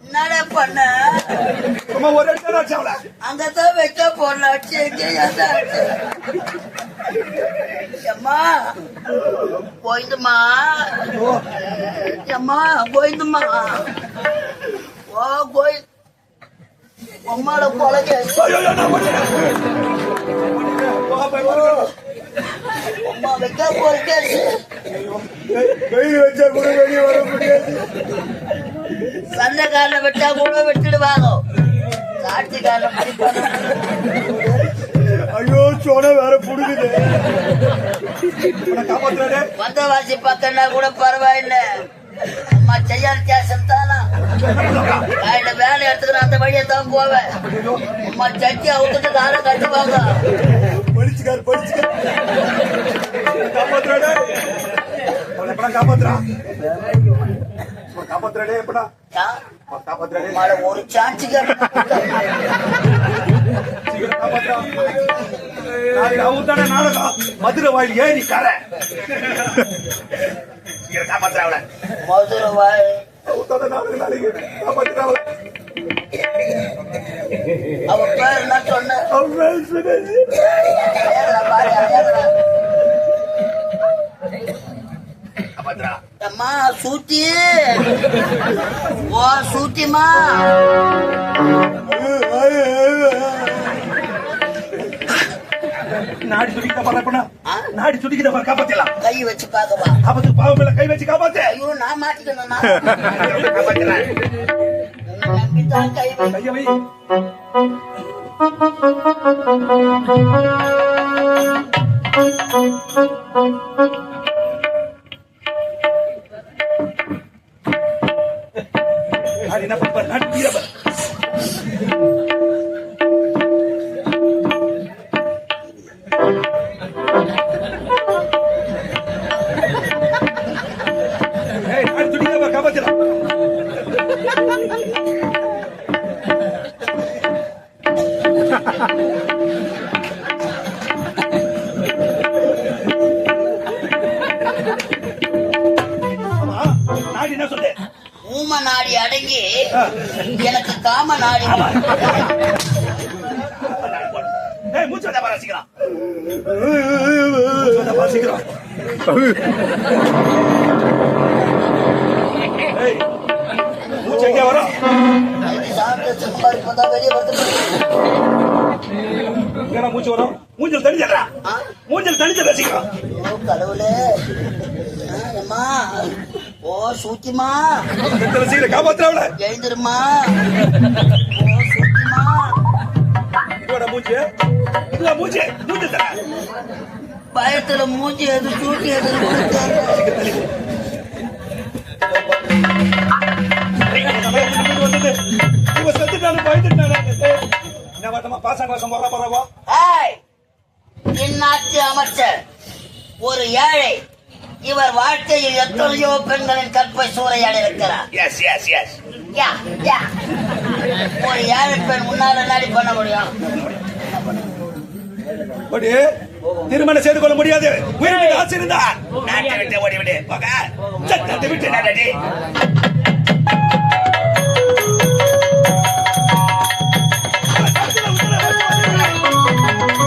என்னடா பண்ண ஒரு இடத்துல அங்கதான் வைக்க போனாச்சு அம்மா போயிடுமா அம்மா போயிடுமா ஓ போய் அம்மாட பொழக அம்மா வைக்க போறேன் வச்சா கூட வெளியே வர முடியாது. சண்டைக்காரனை விட்டா கூட விட்டுடுவாங்க. காட்சிக்காரனை படிப்பாங்க. ஐயோ சோன வேற புடுங்குது. வந்தவாசி பக்கம்னா கூட பரவாயில்ல. அம்மா செய்யாத கேசம் தானா வேலை எடுத்துக்கிற அந்த வழியை தான் போவேன். அம்மா சட்டி அவுத்துட்டு காலை கட்டுவாங்க. படிச்சுக்காரு படிச்சுக்காரு காப்பாத்துறாடே காப்பாத்துறான் காப்பாத்துறாடே எப்படா காப்பாத்துறாடே ஒரு சான்ஸ் நாடகம் மதுரை வாயில் ஏறி கரை காப்பாத்துறாவல மதுரை வாயில் நாளைக்கு காப்பாத்துறாவல அவ பேர் என்ன சொன்ன அம்மா சூட்டி ஓ சூட்டிமா நாடி துடிக்கிற பாரு நாடி துடிக்கிற பாரு காப்பாத்தலாம் கை வச்சு பாக்கவா காப்பாத்து பாவம் மேல கை வச்சு காப்பாத்து ஐயோ நான் மாட்டிக்கணும் நம்பித்தான் கை வை என்ன பண்ண நாடி தீரப்ப ஊம நாடி அடங்கி எனக்கு காம நாடி மூச்சு சீக்கிரம் மூச்சு எங்க வரும் வெளியே வந்து மூச்சு வரும் மூஞ்சல் தனிச்சா மூஞ்சல் தனிச்ச ரசிக்கலாம் கடவுளே அம்மா ஓ சூச்சிமா சீக்கிரம் காப்பாத்துறாவல எழுந்துருமா ஓ சூச்சிமா இதோட மூச்சு இதுல மூச்சு மூச்சு தர பயத்துல மூச்சு எது சூட்டி எது இந்நாட்டு அமைச்சர் ஒரு ஏழை. இவர் வாழ்க்கையில் எத்தனையோ பெண்களின் கற்பை சூறையாட இருக்கிறார். ஒரு ஏழை பெண் முன்னால நாடி பண்ண முடியும். திருமணம் செய்து கொள்ள முடியாது. உயிரிழந்த ஆசிரியர் நாட்டை விட்டு ஓடிவிடு. சட்டத்தை விட்டு